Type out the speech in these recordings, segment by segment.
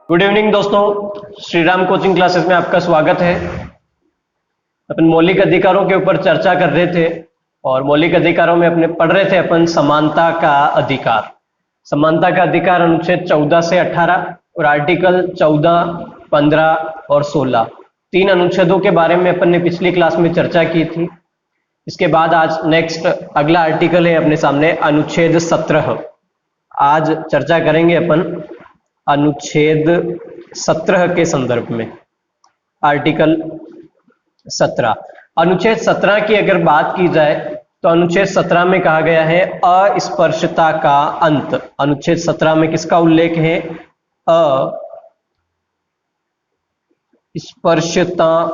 Good evening दोस्तों, Shri Ram coaching classes में आपका स्वागत है। अपन मौलिक अधिकारों के ऊपर चर्चा कर रहे थे और मौलिक अधिकारों में अपने पढ़ रहे थे अपन समानता का अधिकार। समानता का अधिकार अनुच्छेद 14 से 18 और आर्टिकल 14, 15 और 16 तीन अनुच्छेदों के बारे में अपन ने पिछली क्लास में चर्चा की थी। इसके बाद आज नेक्स्ट अगला आर्टिकल है अपने सामने अनुच्छेद 17। आज चर्चा करेंगे अपन अनुच्छेद 17 के संदर्भ में। आर्टिकल 17, अनुच्छेद 17 की अगर बात की जाए तो अनुच्छेद 17 में कहा गया है अस्पर्शता का अंत। अनुच्छेद 17 में किसका उल्लेख है? अस्पर्शता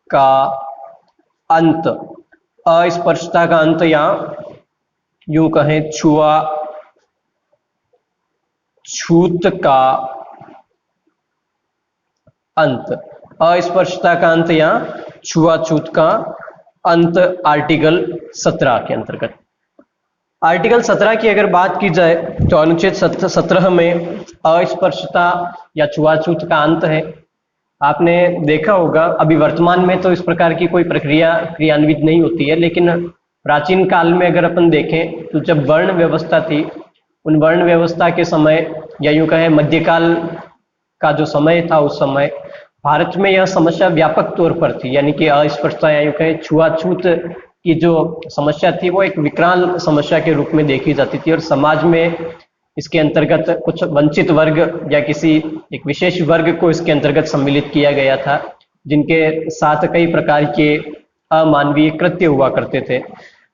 का अंत। अस्पर्शता का अंत या यूं कहें छूत का अंत। अस्पर्शता का अंत या छुआछूत का अंत आर्टिकल 17 के अंतर्गत। आर्टिकल 17 की अगर बात की जाए तो अनुच्छेद 17 में अस्पर्शता या छुआछूत का अंत है। आपने देखा होगा अभी वर्तमान में तो इस प्रकार की कोई प्रक्रिया क्रियान्वित नहीं होती है, लेकिन प्राचीन काल में अगर अपन देखें तो जब वर्ण व्यवस्था थी, उन वर्ण व्यवस्था के समय या यूं कहें मध्यकाल का जो समय था, उस समय भारत में यह समस्या व्यापक तौर पर थी। यानी कि अस्पृश्यता या यूं कहें छुआछूत की जो समस्या थी वो एक विकराल समस्या के रूप में देखी जाती थी और समाज में इसके अंतर्गत कुछ वंचित वर्ग या किसी एक विशेष वर्ग को इसके अंतर्गत सम्मिलित किया गया था, जिनके साथ कई प्रकार के अमानवीय कृत्य हुआ करते थे।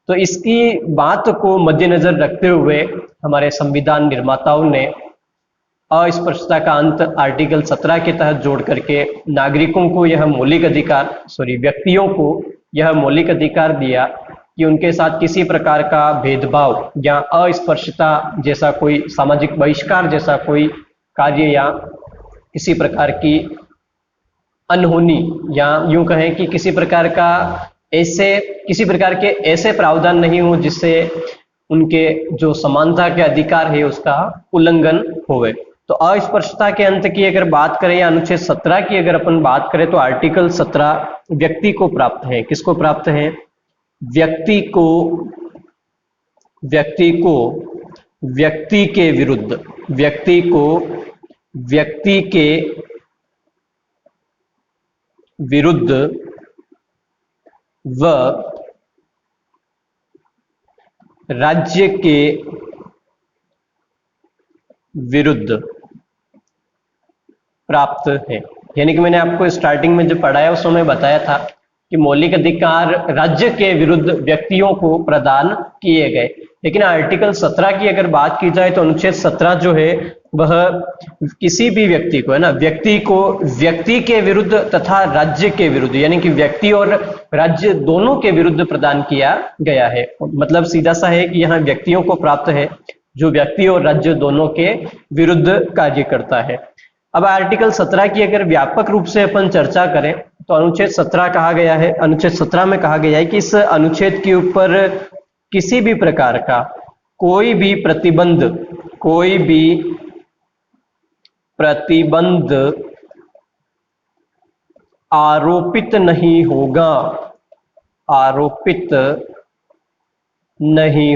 तो इसकी बात को मद्देनजर रखते हुए हमारे संविधान निर्माताओं ने अस्पृश्यता का अंत आर्टिकल 17 के तहत जोड़ करके नागरिकों को यह मौलिक अधिकार व्यक्तियों को यह मौलिक अधिकार दिया कि उनके साथ किसी प्रकार का भेदभाव या अस्पृश्यता जैसा कोई सामाजिक बहिष्कार जैसा कोई कार्य या किसी प्रकार की अनहोनी या यूं कहें कि किसी प्रकार के ऐसे प्रावधान नहीं हो जिससे उनके जो समानता के अधिकार है उसका उल्लंघन होवे। तो अस्पृश्यता के अंत की अगर बात करें या अनुच्छेद 17 की अगर अपन बात करें तो आर्टिकल 17 व्यक्ति को प्राप्त है। किसको प्राप्त है? व्यक्ति के विरुद्ध, व्यक्ति के विरुद्ध व राज्य के विरुद्ध प्राप्त है। यानी कि मैंने आपको स्टार्टिंग में जब पढ़ाया उस समय बताया था कि मौलिक अधिकार राज्य के विरुद्ध व्यक्तियों को प्रदान किए गए, लेकिन आर्टिकल 17 की अगर बात की जाए तो अनुच्छेद 17 जो है वह किसी भी व्यक्ति को, है ना, व्यक्ति के विरुद्ध तथा राज्य के विरुद्ध, यानी कि व्यक्ति और राज्य दोनों के विरुद्ध प्रदान किया गया है। मतलब सीधा सा है कि यहाँ व्यक्तियों को प्राप्त है जो व्यक्ति और राज्य दोनों के विरुद्ध कार्य करता है। अब आर्टिकल 17 की अगर व्यापक रूप से अपन चर्चा करें तो अनुच्छेद 17 कहा गया है, अनुच्छेद 17 में कहा गया है कि इस अनुच्छेद के ऊपर किसी भी प्रकार का कोई भी प्रतिबंध आरोपित नहीं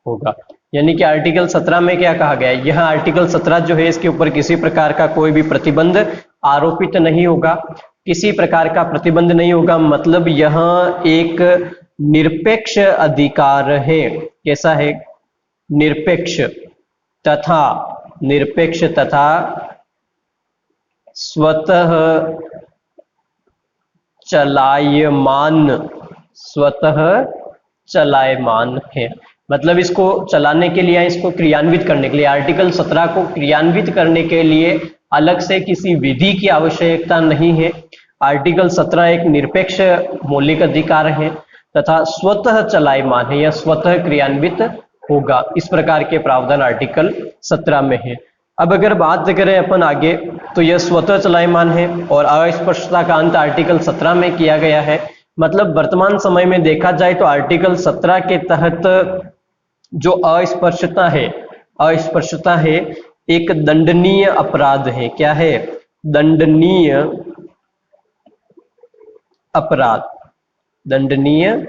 होगा। यानी कि आर्टिकल 17 में क्या कहा गया है? यह आर्टिकल 17 जो है इसके ऊपर किसी प्रकार का कोई भी प्रतिबंध आरोपित नहीं होगा, किसी प्रकार का प्रतिबंध नहीं होगा। मतलब यह एक निरपेक्ष अधिकार है। कैसा है? निरपेक्ष तथा स्वतः चलायमान है। मतलब इसको चलाने के लिए, इसको क्रियान्वित करने के लिए, आर्टिकल 17 को क्रियान्वित करने के लिए अलग से किसी विधि की आवश्यकता नहीं है। आर्टिकल 17 एक निरपेक्ष मौलिक अधिकार है तथा स्वतः चलायमान है या स्वतः क्रियान्वित होगा। इस प्रकार के प्रावधान आर्टिकल 17 में है। अब अगर बात करें अपन आगे तो यह स्वतः चलायमान है और अस्पृश्यता का अंत आर्टिकल 17 में किया गया है। मतलब वर्तमान समय में देखा जाए तो आर्टिकल 17 के तहत जो अस्पृश्यता है, अस्पृश्यता है एक दंडनीय अपराध है। क्या है? दंडनीय अपराध, दंडनीय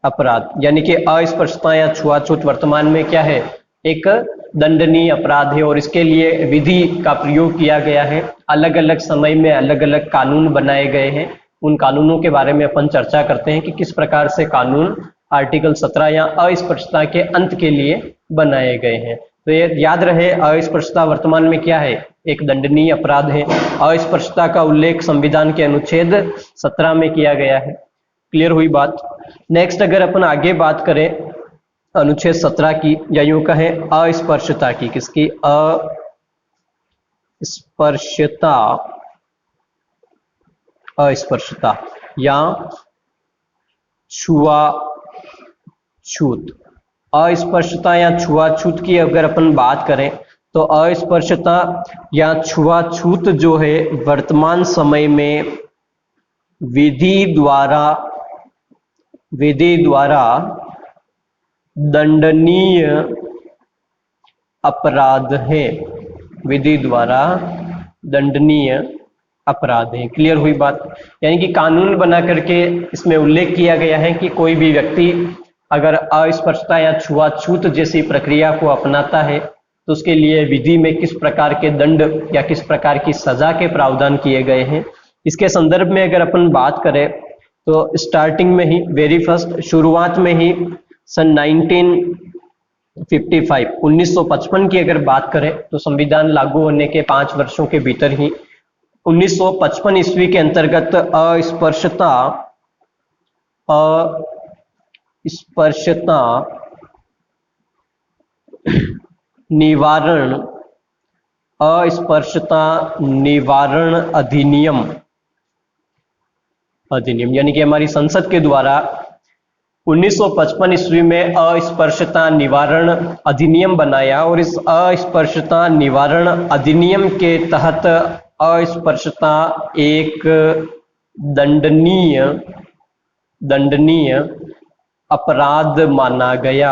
अपराध। यानी कि अस्पृश्यता या छुआछूत वर्तमान में क्या है? एक दंडनीय अपराध है और इसके लिए विधि का प्रयोग किया गया है। अलग अलग समय में अलग अलग कानून बनाए गए हैं। उन कानूनों के बारे में अपन चर्चा करते हैं कि किस प्रकार से कानून आर्टिकल 17 या अस्पृश्यता के अंत के लिए बनाए गए हैं। तो ये याद रहे, अस्पृश्यता वर्तमान में क्या है? एक दंडनीय अपराध है। अस्पृश्यता का उल्लेख संविधान के अनुच्छेद 17 में किया गया है। क्लियर हुई बात? नेक्स्ट अगर अपन आगे बात करें अनुच्छेद 17 की, या यूं कहें अस्पृश्यता की, किसकी? अस्पृश्यता, अस्पृश्यता या छुआछूत। अस्पृश्यता या छुआछूत की अगर अपन बात करें तो अस्पृश्यता या छुआछूत जो है वर्तमान समय में विधि द्वारा दंडनीय अपराध है। विधि द्वारा दंडनीय अपराध है। क्लियर हुई बात? यानी कि कानून बना करके इसमें उल्लेख किया गया है कि कोई भी व्यक्ति अगर अस्पृश्यता या छुआछूत जैसी प्रक्रिया को अपनाता है तो उसके लिए विधि में किस प्रकार के दंड या किस प्रकार की सजा के प्रावधान किए गए हैं। इसके संदर्भ में अगर अपन बात करें तो स्टार्टिंग में ही, वेरी फर्स्ट, शुरुआत में ही सन 1955 की अगर बात करें तो संविधान लागू होने के 5 वर्षों के भीतर ही 1955 ईस्वी के अंतर्गत अस्पृश्यता निवारण अधिनियम यानी कि हमारी संसद के द्वारा 1955 ईस्वी में अस्पृश्यता निवारण अधिनियम बनाया और इस अस्पृश्यता निवारण अधिनियम के तहत अस्पृश्यता एक दंडनीय अपराध माना गया,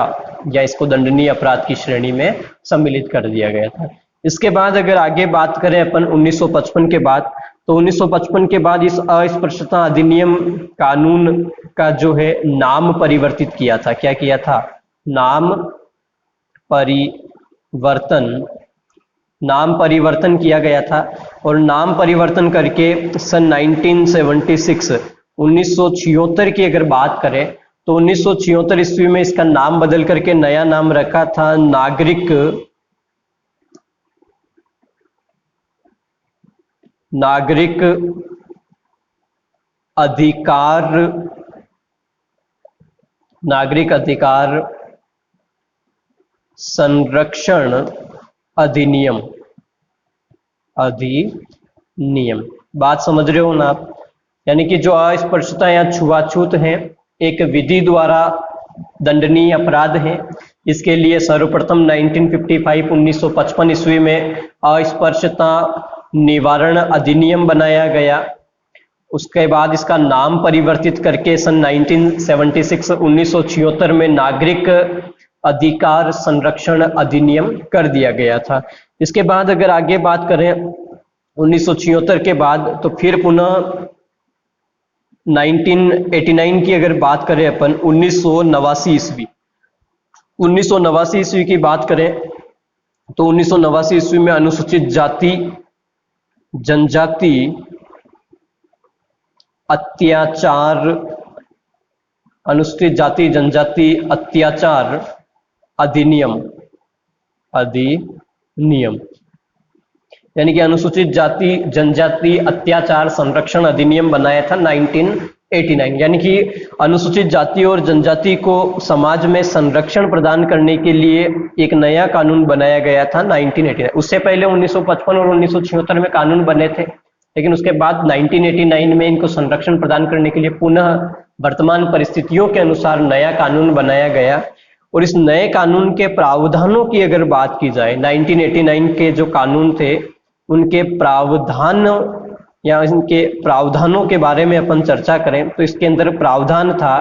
या इसको दंडनीय अपराध की श्रेणी में सम्मिलित कर दिया गया था। इसके बाद अगर आगे बात करें अपन 1955 के बाद, तो 1955 के बाद इस अस्पृश्यता अधिनियम कानून का जो है नाम परिवर्तित किया था। क्या किया था? नाम परिवर्तन किया गया था। और नाम परिवर्तन करके सन 1976 की अगर बात करें तो 1976 ईस्वी में इसका नाम बदल करके नया नाम रखा था नागरिक अधिकार संरक्षण अधिनियम। बात समझ रहे हो ना आप? यानी कि जो अस्पृश्यता या छुआछूत है एक विधि द्वारा दंडनीय अपराध है। इसके लिए सर्वप्रथम 1955 ईस्वी में अस्पृश्यता निवारण अधिनियम बनाया गया। उसके बाद इसका नाम परिवर्तित करके सन 1976 में नागरिक अधिकार संरक्षण अधिनियम कर दिया गया था। इसके बाद अगर आगे बात करें 1976 के बाद तो फिर पुनः 1989 की अगर बात करें अपन 1989 ईस्वी की बात करें तो 1989 ईस्वी में अनुसूचित जाति जनजाति अत्याचार अधिनियम यानी कि अनुसूचित जाति जनजाति अत्याचार संरक्षण अधिनियम बनाया था 1989। यानी कि अनुसूचित जाति और जनजाति को समाज में संरक्षण प्रदान करने के लिए एक नया कानून बनाया गया था 1989। उससे पहले 1955 और 1976 में कानून बने थे, लेकिन उसके बाद 1989 में इनको संरक्षण प्रदान करने के लिए पुनः वर्तमान परिस्थितियों के अनुसार नया कानून बनाया गया। और इस नए कानून के प्रावधानों की अगर बात की जाए, 1989 के जो कानून थे उनके प्रावधान या इनके प्रावधानों के बारे में अपन चर्चा करें तो इसके अंदर प्रावधान था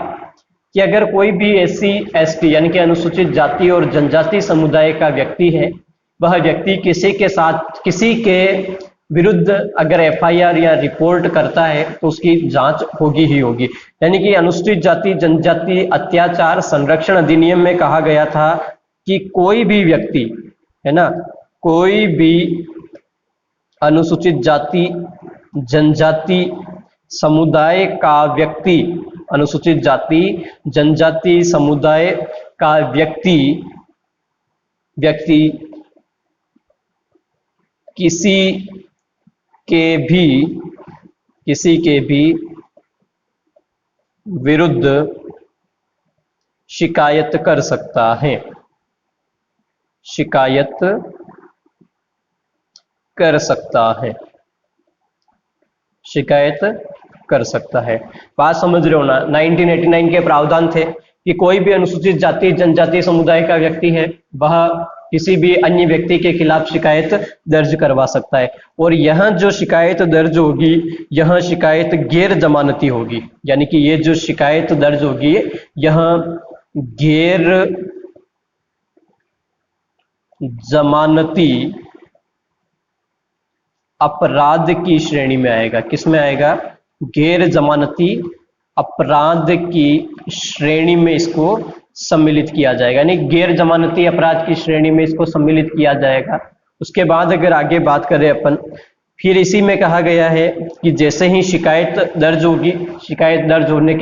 कि अगर कोई भी SC/ST यानी कि अनुसूचित जाति और जनजाति समुदाय का व्यक्ति है, वह व्यक्ति किसी के विरुद्ध अगर FIR या रिपोर्ट करता है तो उसकी जांच होगी ही होगी। यानी कि अनुसूचित जाति जनजाति अत्याचार संरक्षण अधिनियम में कहा गया था कि कोई भी व्यक्ति है ना, कोई भी अनुसूचित जाति जनजाति समुदाय का व्यक्ति, अनुसूचित जाति जनजाति समुदाय का व्यक्ति किसी के भी विरुद्ध शिकायत कर सकता है, शिकायत कर सकता है, शिकायत कर सकता है। बात समझ रहे हो ना। 1989 के प्रावधान थे कि कोई भी अनुसूचित जाति जनजाति समुदाय का व्यक्ति है, वह किसी भी अन्य व्यक्ति के खिलाफ शिकायत दर्ज करवा सकता है। और यह जो शिकायत दर्ज होगी, यह शिकायत गैर जमानती होगी। यानी कि ये जो शिकायत दर्ज होगी, यह गैर जमानती अपराध की श्रेणी में आएगा। किस में आएगा? गैर जमानती अपराध की श्रेणी में इसको सम्मिलित किया जाएगा, यानी गैर जमानती अपराध की श्रेणी में इसको सम्मिलित किया जाएगा। उसके बाद अगर आगे बात करें अपन, फिर इसी में कहा गया है कि जैसे ही शिकायत दर्ज होगी, शिकायत दर्ज होने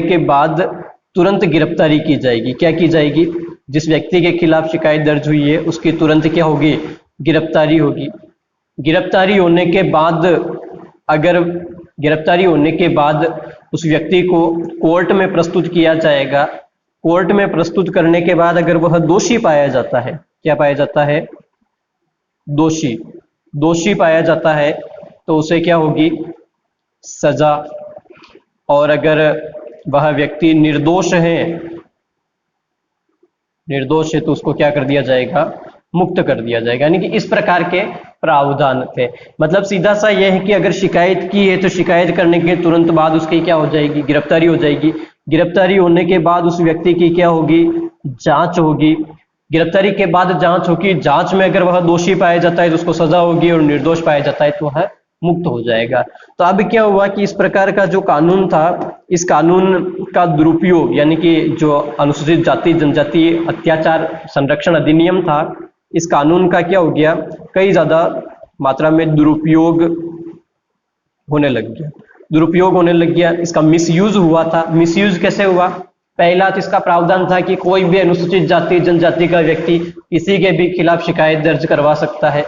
के बाद तुरंत गिरफ्तारी की जाएगी। क्या की जाएगी? जिस व्यक्ति के खिलाफ शिकायत दर्ज हुई है उसकी तुरंत क्या होगी? गिरफ्तारी होगी। गिरफ्तारी होने के बाद उस व्यक्ति को कोर्ट में प्रस्तुत किया जाएगा। कोर्ट में प्रस्तुत करने के बाद अगर वह दोषी पाया जाता है, क्या पाया जाता है? दोषी पाया जाता है तो उसे क्या होगी? सजा। और अगर वह व्यक्ति निर्दोष है तो उसको क्या कर दिया जाएगा? मुक्त कर दिया जाएगा। यानी कि इस प्रकार के प्रावधान थे। मतलब सीधा सा यह है कि अगर शिकायत की है तो शिकायत करने के तुरंत बाद उसकी क्या हो जाएगी? गिरफ्तारी हो जाएगी। गिरफ्तारी होने के बाद उस व्यक्ति की क्या होगी? जांच होगी। गिरफ्तारी के बाद जांच होगी। जांच में अगर वह दोषी पाया जाता है तो उसको सजा होगी, और निर्दोष पाया जाता है तो वह मुक्त हो जाएगा। तो अब क्या हुआ कि इस प्रकार का जो कानून था, इस कानून का दुरुपयोग, यानी कि जो अनुसूचित जाति जनजाति अत्याचार संरक्षण अधिनियम था, इस कानून का क्या हो गया? कई ज्यादा मात्रा में दुरुपयोग होने लग गया। इसका मिसयूज हुआ था। मिसयूज कैसे हुआ? पहला तो इसका प्रावधान था कि कोई भी अनुसूचित जाति जनजाति का व्यक्ति किसी के भी खिलाफ शिकायत दर्ज करवा सकता है।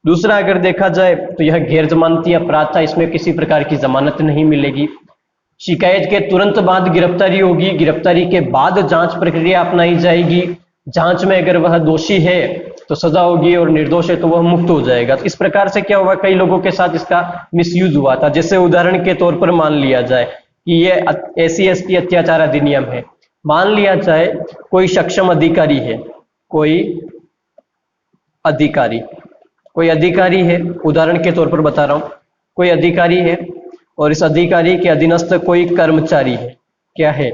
दूसरा अगर देखा जाए तो यह गैर जमानती अपराध था, इसमें किसी प्रकार की जमानत नहीं मिलेगी। शिकायत के तुरंत बाद गिरफ्तारी होगी। गिरफ्तारी के बाद जांच प्रक्रिया अपनाई जाएगी। जांच में अगर वह दोषी है तो सजा होगी, और निर्दोष है तो वह मुक्त हो जाएगा। तो इस प्रकार से क्या हुआ? कई लोगों के साथ इसका मिसयूज हुआ था। जैसे उदाहरण के तौर पर मान लिया जाए कि ये SC/ST अत्याचार अधिनियम है। मान लिया जाए कोई सक्षम अधिकारी है, कोई अधिकारी है, उदाहरण के तौर पर बता रहा हूं, कोई अधिकारी है और इस अधिकारी के अधीनस्थ कोई कर्मचारी है। क्या है?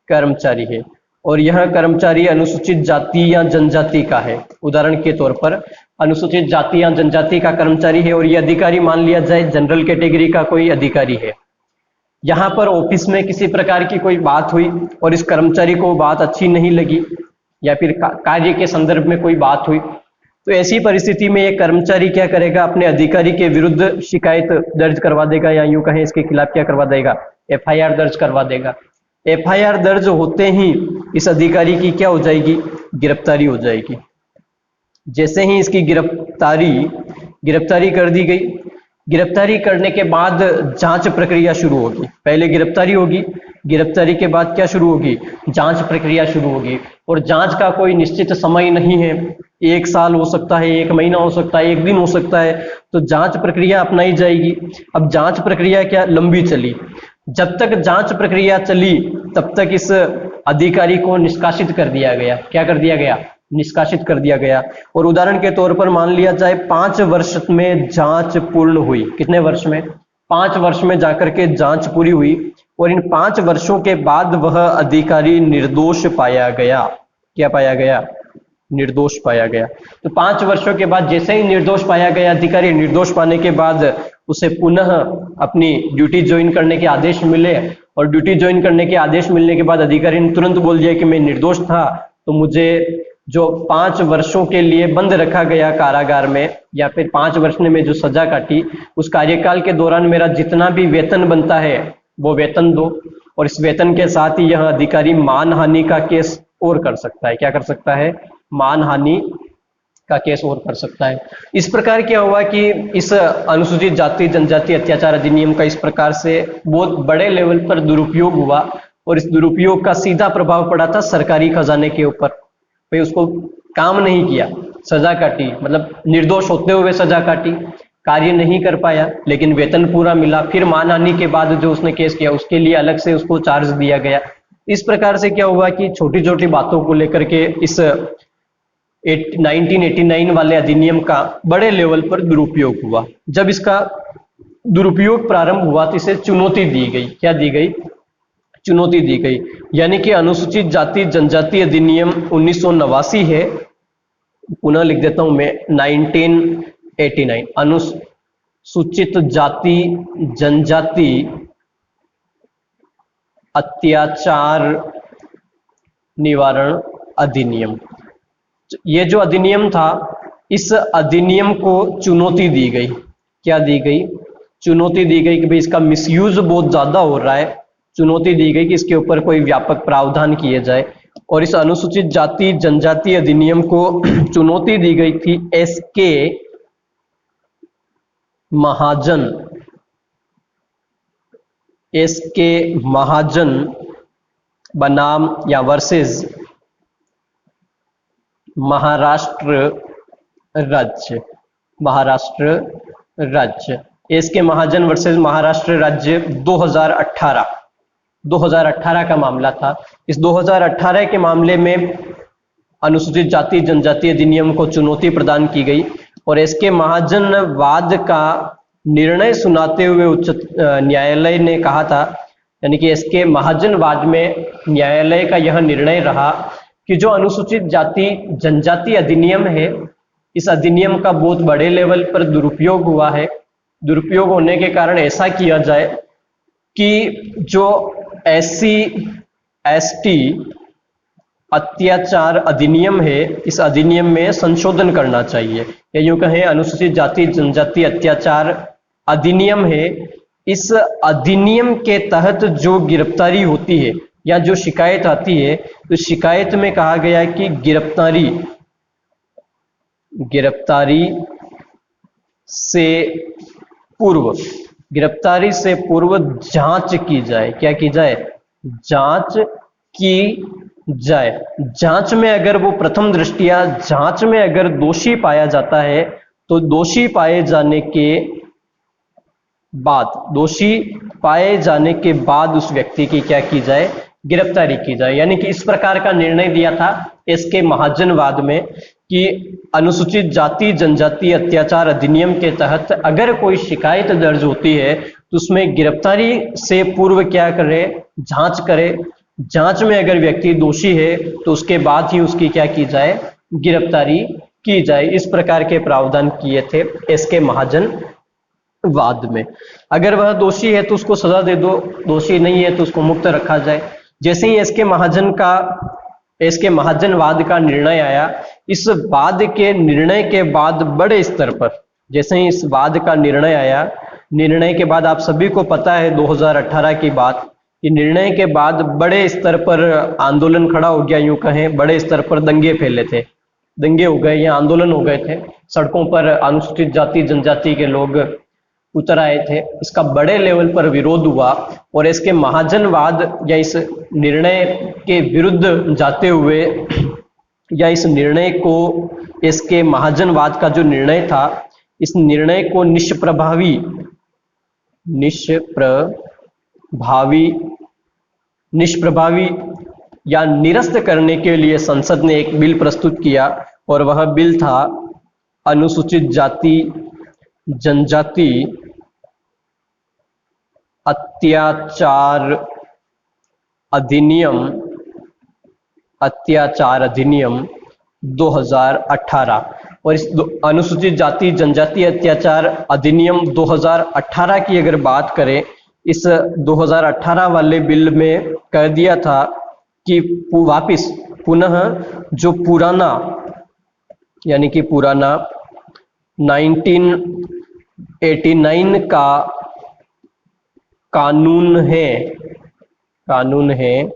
कर्मचारी है, और यह कर्मचारी अनुसूचित जाति या जनजाति का है। उदाहरण के तौर पर अनुसूचित जाति या जनजाति का कर्मचारी है, और यह अधिकारी मान लिया जाए जनरल कैटेगरी का कोई अधिकारी है। यहाँ पर ऑफिस में किसी प्रकार की कोई बात हुई और इस कर्मचारी को बात अच्छी नहीं लगी, या फिर कार्य के संदर्भ में कोई बात हुई, तो ऐसी परिस्थिति में ये कर्मचारी क्या करेगा? अपने अधिकारी के विरुद्ध शिकायत दर्ज करवा देगा, या यूं कहें इसके खिलाफ क्या करवा देगा? FIR दर्ज करवा देगा। FIR दर्ज होते ही इस अधिकारी की क्या हो जाएगी? गिरफ्तारी हो जाएगी। जैसे ही इसकी गिरफ्तारी कर दी गई, गिरफ्तारी करने के बाद जांच प्रक्रिया शुरू होगी। पहले गिरफ्तारी होगी, गिरफ्तारी के बाद क्या शुरू होगी? जांच प्रक्रिया शुरू होगी। और जांच का कोई निश्चित समय नहीं है, 1 साल हो सकता है, 1 महीना हो सकता है, 1 दिन हो सकता है। तो जांच प्रक्रिया अपनाई जाएगी। अब जांच प्रक्रिया क्या लंबी चली? जब तक जांच प्रक्रिया चली तब तक इस अधिकारी को निष्कासित कर दिया गया। क्या कर दिया गया? निष्कासित कर दिया गया। और उदाहरण के तौर पर मान लिया जाए 5 वर्ष में जांच पूर्ण हुई। कितने वर्ष में? 5 वर्ष में जाकर के जांच पूरी हुई, और इन 5 वर्षों के बाद वह अधिकारी निर्दोष पाया गया। क्या पाया गया? निर्दोष पाया गया। तो 5 वर्षों के बाद जैसे ही निर्दोष पाया गया अधिकारी, निर्दोष पाने के बाद उसे पुनः अपनी ड्यूटी ज्वाइन करने के आदेश मिले, और ड्यूटी ज्वाइन करने के आदेश मिलने के बाद अधिकारी ने तुरंत बोल दिया कि मैं निर्दोष था, तो मुझे जो 5 वर्षों के लिए बंद रखा गया कारागार में, या फिर 5 वर्ष ने मैं जो सजा काटी, उस कार्यकाल के दौरान मेरा जितना भी वेतन बनता है वो वेतन दो। और इस वेतन के साथ ही यह अधिकारी मानहानि का केस और कर सकता है। क्या कर सकता है? मानहानि का केस और कर सकता है। इस प्रकार क्या हुआ कि इस अनुसूचित जाति जनजाति अत्याचार अधिनियम का इस प्रकार से बहुत बड़े लेवल पर दुरुपयोग हुआ, और इस दुरुपयोग का सीधा प्रभाव पड़ा था सरकारी खजाने के ऊपर। भाई उसको काम नहीं किया, सजा काटी, मतलब निर्दोष होते हुए सजा काटी, कार्य नहीं कर पाया लेकिन वेतन पूरा मिला। फिर मानहानि के बाद जो उसने केस किया उसके लिए अलग से उसको चार्ज दिया गया। इस प्रकार से क्या हुआ कि छोटी छोटी बातों को लेकर के इस 1989 वाले अधिनियम का बड़े लेवल पर दुरुपयोग हुआ। जब इसका दुरुपयोग प्रारंभ हुआ तो इसे चुनौती दी गई। क्या दी गई? चुनौती दी गई। यानी कि अनुसूचित जाति जनजाति अधिनियम 1989 है, पुनः लिख देता हूं मैं 1989 अनुसूचित जाति जनजाति अत्याचार निवारण अधिनियम। ये जो अधिनियम था, इस अधिनियम को चुनौती दी गई। क्या दी गई? चुनौती दी गई कि भाई इसका मिसयूज बहुत ज्यादा हो रहा है। चुनौती दी गई कि इसके ऊपर कोई व्यापक प्रावधान किए जाए, और इस अनुसूचित जाति जनजाति अधिनियम को चुनौती दी गई थी एसके महाजन, एसके महाजन बनाम या वर्सेस महाराष्ट्र राज्य, महाराष्ट्र राज्य, एसके महाजन वर्सेस महाराष्ट्र राज्य 2018 का मामला था। इस 2018 के मामले में अनुसूचित जाति जनजाति अधिनियम को चुनौती प्रदान की गई, और एसके महाजन वाद का निर्णय सुनाते हुए उच्च न्यायालय ने कहा था, यानी कि एसके महाजन वाद में न्यायालय का यह निर्णय रहा कि जो अनुसूचित जाति जनजाति अधिनियम है, इस अधिनियम का बहुत बड़े लेवल पर दुरुपयोग हुआ है। दुरुपयोग होने के कारण ऐसा किया जाए कि जो SC ST अत्याचार अधिनियम है, इस अधिनियम में संशोधन करना चाहिए, या यूं कहें अनुसूचित जाति जनजाति अत्याचार अधिनियम है। इस अधिनियम के तहत जो गिरफ्तारी होती है या जो शिकायत आती है, तो शिकायत में कहा गया है कि गिरफ्तारी से पूर्व जांच की जाए। क्या की जाए? जांच की जाए। जांच में अगर वो प्रथम दृष्टया जांच में अगर दोषी पाया जाता है, तो दोषी पाए जाने के बाद उस व्यक्ति की क्या की जाए? गिरफ्तारी की जाए। यानी कि इस प्रकार का निर्णय दिया था एसके महाजन वाद में कि अनुसूचित जाति जनजाति अत्याचार अधिनियम के तहत अगर कोई शिकायत दर्ज होती है तो उसमें गिरफ्तारी से पूर्व क्या करे? जांच करे। जांच में अगर व्यक्ति दोषी है तो उसके बाद ही उसकी क्या की जाए? गिरफ्तारी की जाए। इस प्रकार के प्रावधान किए थे एसके महाजन वाद में। अगर वह दोषी है तो उसको सजा दे दो, दोषी नहीं है तो उसको मुक्त रखा जाए। जैसे ही एसके महाजन वाद का निर्णय आया, इस वाद के निर्णय के बाद बड़े स्तर पर, जैसे ही इस वाद का निर्णय आया, निर्णय के बाद आप सभी को पता है 2018 की बात, कि निर्णय के बाद बड़े स्तर पर आंदोलन खड़ा हो गया, यूं कहें बड़े स्तर पर दंगे फैले थे, दंगे हो गए या आंदोलन हो गए थे। सड़कों पर अनुसूचित जाति जनजाति के लोग उतर आए थे। इसका बड़े लेवल पर विरोध हुआ, और इसके महाजनवाद या इस निर्णय के विरुद्ध जाते हुए, या इस निर्णय को, इसके महाजनवाद का जो निर्णय था, इस निर्णय को निष्प्रभावी या निरस्त करने के लिए संसद ने एक बिल प्रस्तुत किया, और वह बिल था अनुसूचित जाति जनजाति अत्याचार अधिनियम 2018 और इस अनुसूचित जाति जनजाति अत्याचार अधिनियम 2018 की अगर बात करें, इस 2018 वाले बिल में कह दिया था कि वापिस पुनः जो पुराना यानी कि पुराना 1989 का कानून है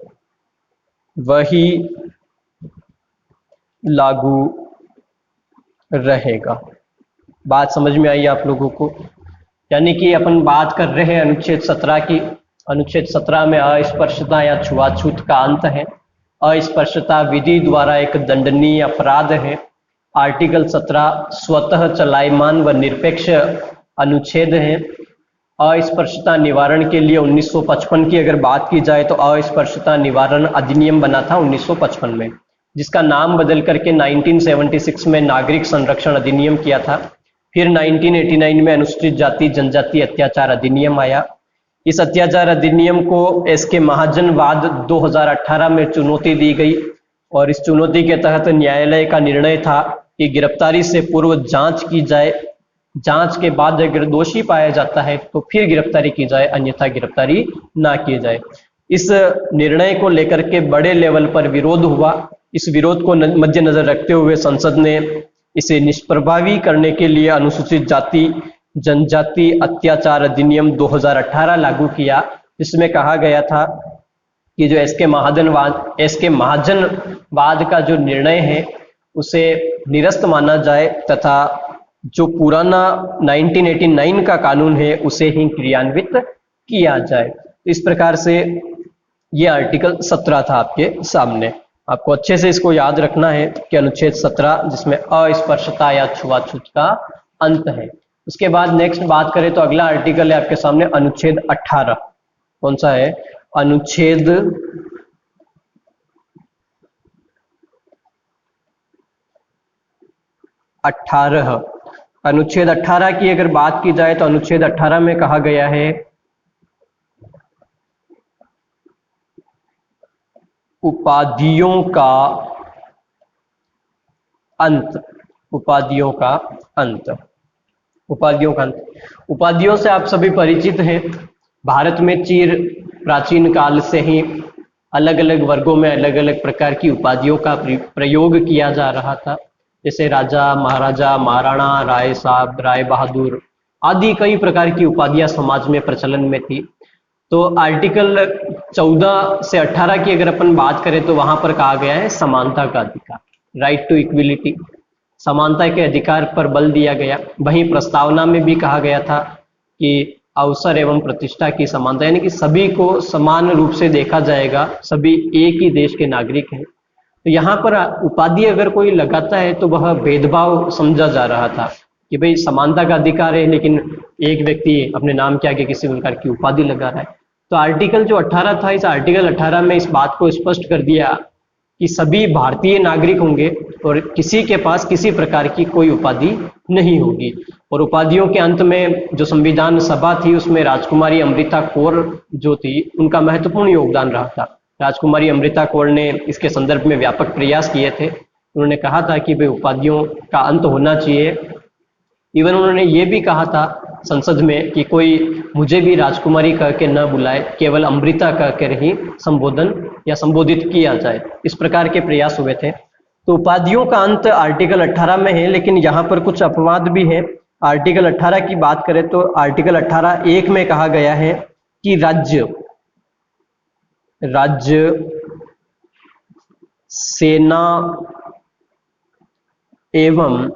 वही लागू रहेगा। बात समझ में आई आप लोगों को? यानी कि अपन बात कर रहे हैं अनुच्छेद 17 की। अनुच्छेद 17 में अस्पृश्यता या छुआछूत का अंत है। अस्पृश्यता विधि द्वारा एक दंडनीय अपराध है। आर्टिकल 17 स्वतः चलायमान व निरपेक्ष अनुच्छेद है। अस्पृश्यता निवारण के लिए 1955 की अगर बात की जाए तो अस्पृश्यता निवारण अधिनियम बना था 1955 में, जिसका नाम बदल करके 1976 में नागरिक संरक्षण अधिनियम किया था। फिर 1989 में अनुसूचित जाति जनजाति अत्याचार अधिनियम आया। इस अत्याचार अधिनियम को एसके महाजनवाद 2018 में चुनौती दी गई और इस चुनौती के तहत न्यायालय का निर्णय था कि गिरफ्तारी से पूर्व जांच की जाए, जांच के बाद अगर दोषी पाया जाता है तो फिर गिरफ्तारी की जाए, अन्यथा गिरफ्तारी ना की जाए। इस निर्णय को लेकर के बड़े लेवल पर विरोध हुआ। इस विरोध को मद्देनजर रखते हुए संसद ने इसे निष्प्रभावी करने के लिए अनुसूचित जाति जनजाति अत्याचार अधिनियम 2018 लागू किया, जिसमें कहा गया था कि जो एसके महाजनवाद का जो निर्णय है उसे निरस्त माना जाए तथा जो पुराना 1989 का कानून है उसे ही क्रियान्वित किया जाए। इस प्रकार से ये आर्टिकल 17 था आपके सामने। आपको अच्छे से इसको याद रखना है कि अनुच्छेद 17 जिसमें अस्पृश्यता या छुआछूत का अंत है। उसके बाद नेक्स्ट बात करें तो अगला आर्टिकल है आपके सामने अनुच्छेद 18। कौन सा है? अनुच्छेद 18। अनुच्छेद 18 की अगर बात की जाए तो अनुच्छेद 18 में कहा गया है उपाधियों का अंत। उपाधियों का अंत। उपाधियों से आप सभी परिचित हैं। भारत में प्राचीन काल से ही अलग अलग वर्गों में अलग अलग प्रकार की उपाधियों का प्रयोग किया जा रहा था, जैसे राजा, महाराजा, महाराणा, राय साहब, राय बहादुर आदि कई प्रकार की उपाधियां समाज में प्रचलन में थी। तो आर्टिकल 14 से 18 की अगर अपन बात करें तो वहां पर कहा गया है समानता का अधिकार, राइट टू इक्विलिटी, समानता के अधिकार पर बल दिया गया। वहीं प्रस्तावना में भी कहा गया था कि अवसर एवं प्रतिष्ठा की समानता, यानी कि सभी को समान रूप से देखा जाएगा, सभी एक ही देश के नागरिक हैं। तो यहाँ पर उपाधि अगर कोई लगाता है तो वह भेदभाव समझा जा रहा था कि भाई समानता का अधिकार है लेकिन एक व्यक्ति अपने नाम के आगे किसी प्रकार की उपाधि लगा रहा है। तो आर्टिकल जो 18 था, इस आर्टिकल 18 में इस बात को स्पष्ट कर दिया कि सभी भारतीय नागरिक होंगे और किसी के पास किसी प्रकार की कोई उपाधि नहीं होगी। और उपाधियों के अंत में जो संविधान सभा थी उसमें राजकुमारी अमृता कौर जो थी उनका महत्वपूर्ण योगदान रहा था। राजकुमारी अमृता कौर ने इसके संदर्भ में व्यापक प्रयास किए थे। उन्होंने कहा था कि भाई उपाधियों का अंत होना चाहिए। इवन उन्होंने ये भी कहा था संसद में कि कोई मुझे भी राजकुमारी कह के न बुलाए, केवल अमृता कह कर ही संबोधन या संबोधित किया जाए। इस प्रकार के प्रयास हुए थे। तो उपाधियों का अंत आर्टिकल 18 में है, लेकिन यहाँ पर कुछ अपवाद भी है। आर्टिकल 18 की बात करें तो आर्टिकल 18(1) में कहा गया है कि राज्य सेना एवं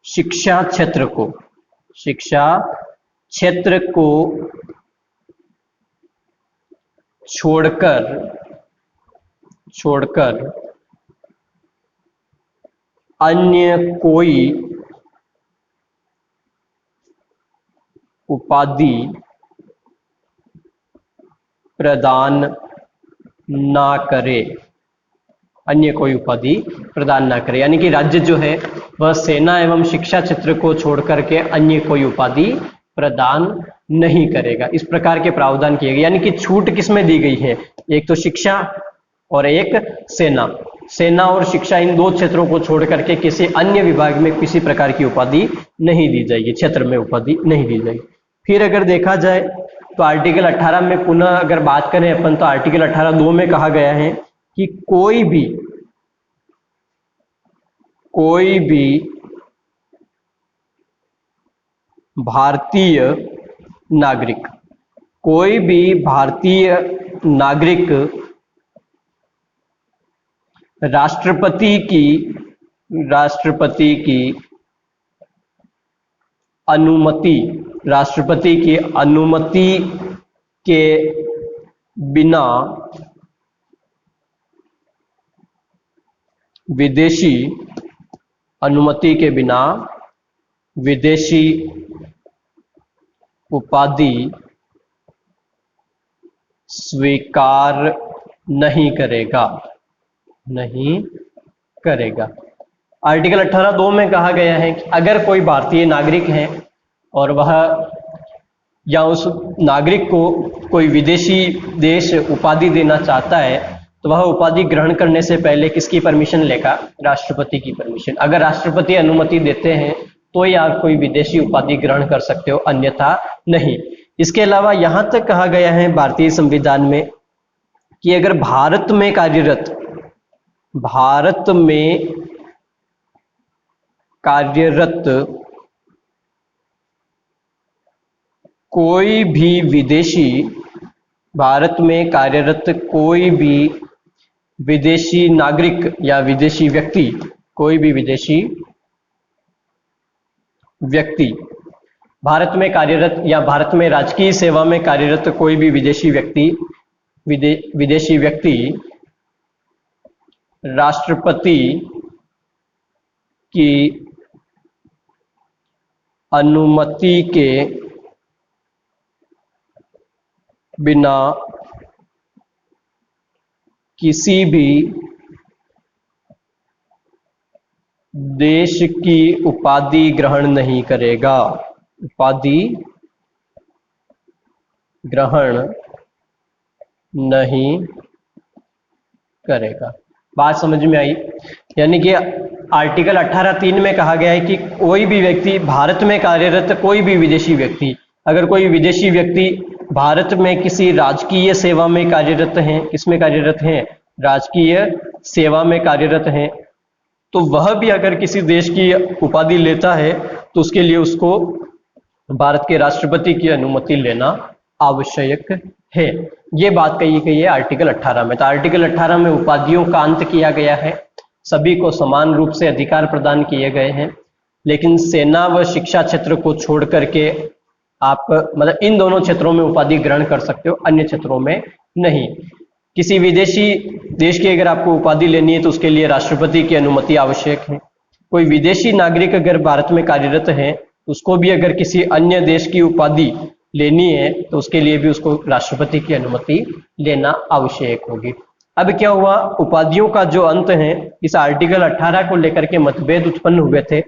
शिक्षा क्षेत्र को छोड़कर अन्य कोई उपाधि प्रदान ना करे। अन्य कोई उपाधि प्रदान ना करे, यानी कि राज्य जो है वह सेना एवं शिक्षा क्षेत्र को छोड़ करके अन्य कोई उपाधि प्रदान नहीं करेगा। इस प्रकार के प्रावधान किए गए, यानी कि छूट किसमें दी गई है, एक तो शिक्षा और एक सेना। सेना और शिक्षा इन दो क्षेत्रों को छोड़ करके किसी अन्य विभाग में किसी प्रकार की उपाधि नहीं दी जाएगी, क्षेत्र में उपाधि नहीं दी जाएगी। फिर अगर देखा जाए तो आर्टिकल 18 में पुनः अगर बात करें अपन, तो आर्टिकल 18(2) में कहा गया है कि कोई भी भारतीय नागरिक राष्ट्रपति की अनुमति के बिना विदेशी उपाधि स्वीकार नहीं करेगा। आर्टिकल 18(2) में कहा गया है कि अगर कोई भारतीय नागरिक है और वह या उस नागरिक को कोई विदेशी देश उपाधि देना चाहता है, तो वह उपाधि ग्रहण करने से पहले किसकी परमिशन लेगा, राष्ट्रपति की परमिशन। अगर राष्ट्रपति अनुमति देते हैं तो ही आप कोई विदेशी उपाधि ग्रहण कर सकते हो, अन्यथा नहीं। इसके अलावा यहां तक कहा गया है भारतीय संविधान में कि अगर भारत में कार्यरत कोई भी विदेशी नागरिक या विदेशी व्यक्ति भारत में कार्यरत या भारत में राजकीय सेवा में कार्यरत कोई भी विदेशी व्यक्ति राष्ट्रपति की अनुमति के बिना किसी भी देश की उपाधि ग्रहण नहीं करेगा। बात समझ में आई? यानी कि आर्टिकल 18(3) में कहा गया है कि कोई भी व्यक्ति भारत में कार्यरत कोई भी विदेशी व्यक्ति, अगर कोई विदेशी व्यक्ति भारत में किसी राजकीय सेवा में कार्यरत हैं, किसमें कार्यरत हैं, राजकीय सेवा में कार्यरत हैं, तो वह भी अगर किसी देश की उपाधि लेता है तो उसके लिए उसको भारत के राष्ट्रपति की अनुमति लेना आवश्यक है। ये बात कही गई है आर्टिकल 18 में। तो आर्टिकल 18 में उपाधियों का अंत किया गया है, सभी को समान रूप से अधिकार प्रदान किए गए हैं, लेकिन सेना व शिक्षा क्षेत्र को छोड़ करके आप मतलब इन दोनों क्षेत्रों में उपाधि ग्रहण कर सकते हो, अन्य क्षेत्रों में नहीं। किसी विदेशी देश की अगर आपको उपाधि लेनी है तो उसके लिए राष्ट्रपति की अनुमति आवश्यक है। कोई विदेशी नागरिक अगर भारत में कार्यरत है तो उसको भी अगर किसी अन्य देश की उपाधि लेनी है तो उसके लिए भी उसको राष्ट्रपति की अनुमति लेना आवश्यक होगी। अब क्या हुआ, उपाधियों का जो अंत है, इस आर्टिकल 18 को लेकर के मतभेद उत्पन्न हुए थे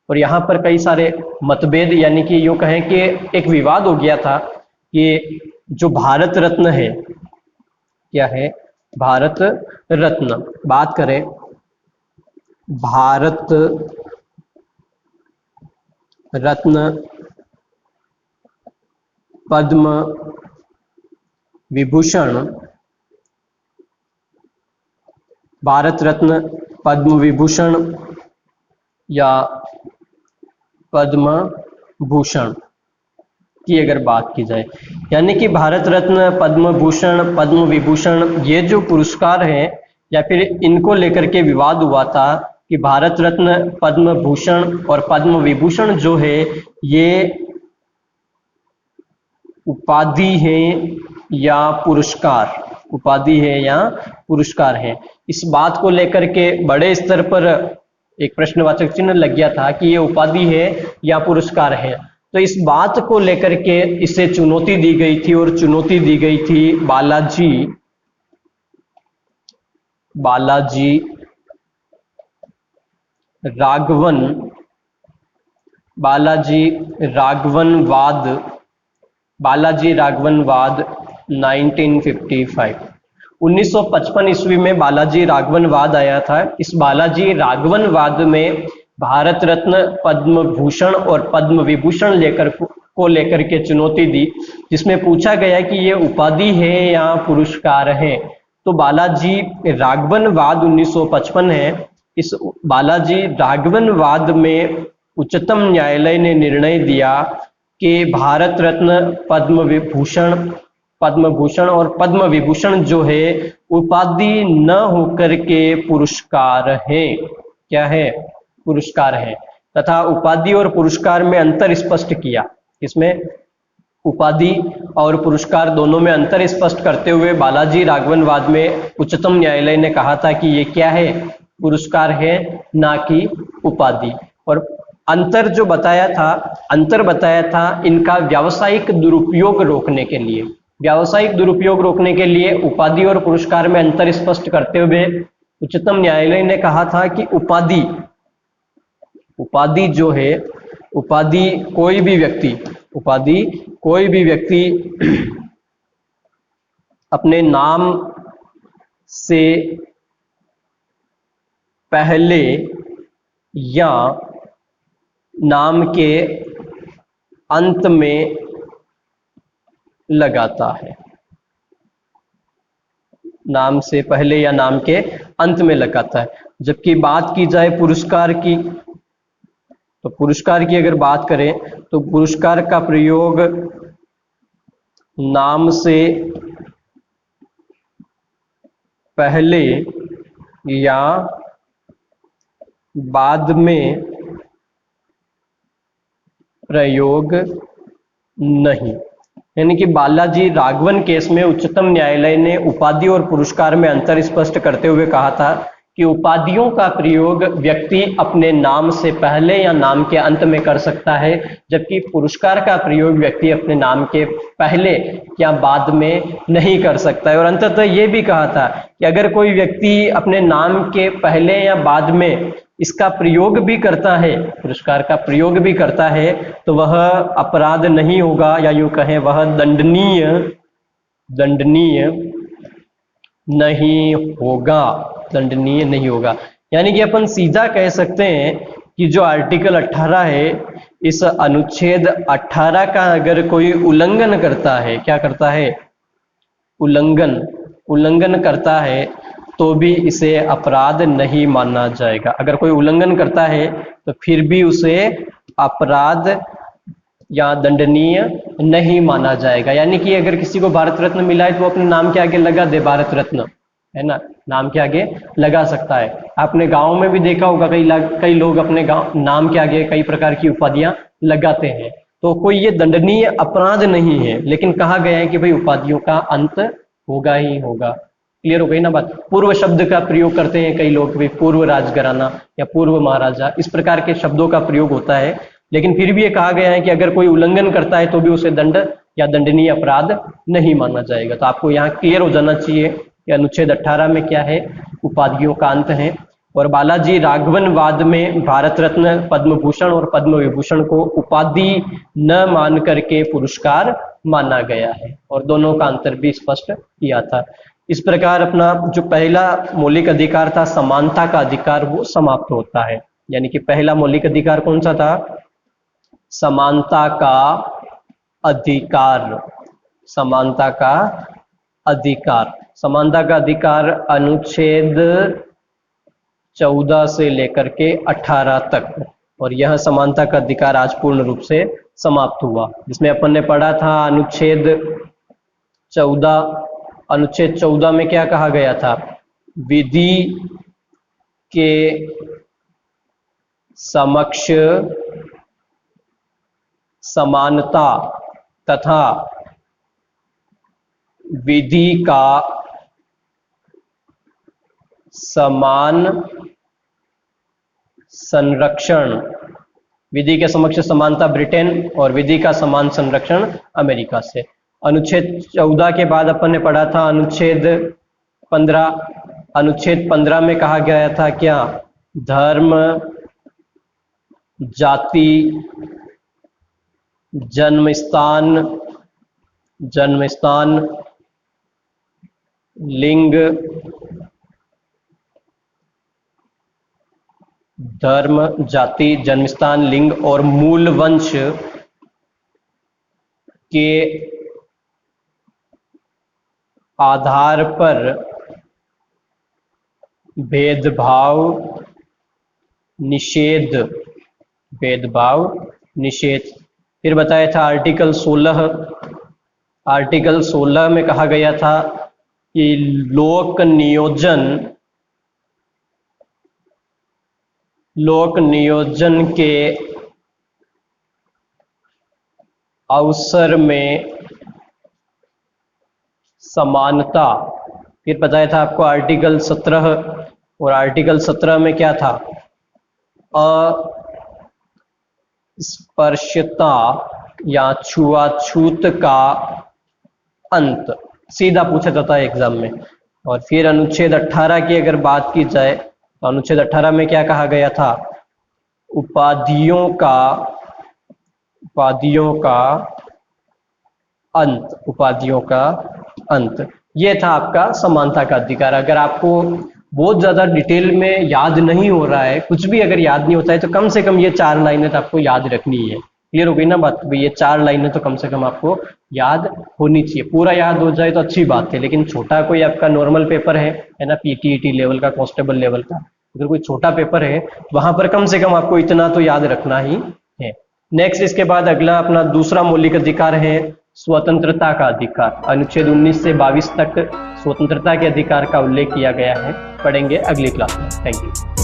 और यहाँ पर कई सारे मतभेद, यानी कि यूं कहें कि एक विवाद हो गया था कि जो भारत रत्न है, क्या है, भारत रत्न, बात करें भारत रत्न, पद्म विभूषण, भारत रत्न, पद्म विभूषण या पद्म भूषण की अगर बात की जाए, यानी कि भारत रत्न, पद्म भूषण, पद्म विभूषण, ये जो पुरस्कार हैं या फिर इनको लेकर के विवाद हुआ था कि भारत रत्न, पद्म भूषण और पद्म विभूषण जो है ये उपाधि है या पुरस्कार है। इस बात को लेकर के बड़े स्तर पर एक प्रश्नवाचक चिन्ह लग गया था कि ये उपाधि है या पुरस्कार है। तो इस बात को लेकर के इसे चुनौती दी गई थी और चुनौती दी गई थी बालाजी राघवन बालाजी राघवनवाद, बालाजी राघवनवाद 1955। 1955 ईस्वी में बालाजी राघवनवाद आया था। इस बालाजी राघवनवाद में भारत रत्न, पद्म भूषण और पद्म विभूषण लेकर के चुनौती दी, जिसमें पूछा गया कि ये उपाधि है या पुरस्कार है। तो बालाजी राघवनवाद 1955 है। इस बालाजी राघवनवाद में उच्चतम न्यायालय ने निर्णय दिया कि भारत रत्न, पद्म भूषण और पद्म विभूषण जो है उपाधि न होकर के पुरस्कार है। क्या है? पुरस्कार है। तथा उपाधि और पुरस्कार में अंतर स्पष्ट किया। इसमें उपाधि और पुरस्कार दोनों में अंतर स्पष्ट करते हुए बालाजी राघवनवाद में उच्चतम न्यायालय ने कहा था कि ये क्या है? पुरस्कार है, ना कि उपाधि। और अंतर बताया था इनका व्यावसायिक दुरुपयोग रोकने के लिए। व्यावसायिक दुरुपयोग रोकने के लिए उपाधि और पुरस्कार में अंतर स्पष्ट करते हुए उच्चतम न्यायालय ने कहा था कि उपाधि जो है, उपाधि कोई भी व्यक्ति अपने नाम से पहले या नाम के अंत में लगाता है। नाम से पहले या नाम के अंत में लगाता है। जबकि बात की जाए पुरस्कार की, तो पुरस्कार की अगर बात करें तो पुरस्कार का प्रयोग नाम से पहले या बाद में प्रयोग नहीं। यानी कि बालाजी राघवन केस में उच्चतम न्यायालय ने उपाधि और पुरस्कार में अंतर स्पष्ट करते हुए कहा था कि उपाधियों का प्रयोग व्यक्ति अपने नाम से पहले या नाम के अंत में कर सकता है, जबकि पुरस्कार का प्रयोग व्यक्ति अपने नाम के पहले या बाद में नहीं कर सकता है। और अंततः ये भी कहा था कि अगर कोई व्यक्ति अपने नाम के पहले या बाद में इसका प्रयोग भी करता है, पुरस्कार का प्रयोग भी करता है, तो वह अपराध नहीं होगा, या यूं कहें वह दंडनीय नहीं होगा। दंडनीय नहीं होगा। यानी कि अपन सीधा कह सकते हैं कि जो आर्टिकल 18 है, इस अनुच्छेद 18 का अगर कोई उल्लंघन करता है, क्या करता है? उल्लंघन करता है, तो भी इसे अपराध नहीं माना जाएगा। अगर कोई उल्लंघन करता है तो फिर भी उसे अपराध या दंडनीय नहीं माना जाएगा। यानी कि अगर किसी को भारत रत्न मिला है तो वो अपने नाम के आगे लगा दे, भारत रत्न, है ना, नाम के आगे लगा सकता है। आपने गांव में भी देखा होगा, कई लोग अपने गांव नाम के आगे कई प्रकार की उपाधियां लगाते हैं। तो कोई ये दंडनीय अपराध नहीं है, लेकिन कहा गया है कि भाई उपाधियों का अंत होगा ही होगा। क्लियर हो गई ना बात? पूर्व शब्द का प्रयोग करते हैं कई लोग, भाई पूर्व राजघराना या पूर्व महाराजा, इस प्रकार के शब्दों का प्रयोग होता है। लेकिन फिर भी ये कहा गया है कि अगर कोई उल्लंघन करता है तो भी उसे दंड या दंडनीय अपराध नहीं माना जाएगा। तो आपको यहाँ क्लियर हो जाना चाहिए कि अनुच्छेद 18 में क्या है? उपाधियों का अंत है। और बालाजी राघवनवाद में भारत रत्न, पद्म भूषण और पद्म विभूषण को उपाधि न मान करके पुरस्कार माना गया है, और दोनों का अंतर भी स्पष्ट किया था। इस प्रकार अपना जो पहला मौलिक अधिकार था, समानता का अधिकार, वो समाप्त होता है। यानी कि पहला मौलिक अधिकार कौन सा था? समानता का अधिकार। समानता का अधिकार। समानता का अधिकार अनुच्छेद 14 से लेकर के 18 तक, और यह समानता का अधिकार आज पूर्ण रूप से समाप्त हुआ। जिसमें अपन ने पढ़ा था अनुच्छेद 14 में क्या कहा गया था? विधि के समक्ष समानता तथा विधि का समान संरक्षण। विधि के समक्ष समानता ब्रिटेन और विधि का समान संरक्षण अमेरिका से। अनुच्छेद 14 के बाद अपन ने पढ़ा था अनुच्छेद 15। अनुच्छेद 15 में कहा गया था क्या? धर्म जाति, जन्म स्थान, लिंग, धर्म, जाति, जन्म स्थान, लिंग और मूल वंश के आधार पर भेदभाव निषेध, फिर बताया था आर्टिकल 16 में कहा गया था कि लोक नियोजन के अवसर में समानता। फिर बताया था आपको आर्टिकल 17, और आर्टिकल 17 में क्या था, अस्पृश्यता या छुआछूत का अंत, सीधा पूछा जाता है एग्जाम में। और फिर अनुच्छेद 18 की अगर बात की जाए तो अनुच्छेद 18 में क्या कहा गया था, उपाधियों का अंत। ये था आपका समानता का अधिकार। अगर आपको बहुत ज्यादा डिटेल में याद नहीं हो रहा है, कुछ भी अगर याद नहीं होता है, तो कम से कम ये 4 लाइनें तो आपको याद रखनी है। क्लियर हो गई ना बात? भाई ये 4 लाइनें तो कम से कम आपको याद होनी चाहिए। पूरा याद हो जाए तो अच्छी बात है, लेकिन छोटा कोई आपका नॉर्मल पेपर है ना, पीटीईटी लेवल का, कांस्टेबल लेवल का, अगर कोई छोटा पेपर है वहां पर कम से कम आपको इतना तो याद रखना ही है। नेक्स्ट, इसके बाद अगला अपना दूसरा मौलिक अधिकार है स्वतंत्रता का अधिकार। अनुच्छेद 19 से 22 तक स्वतंत्रता के अधिकार का उल्लेख किया गया है। पढ़ेंगे अगली क्लास में। Thank you.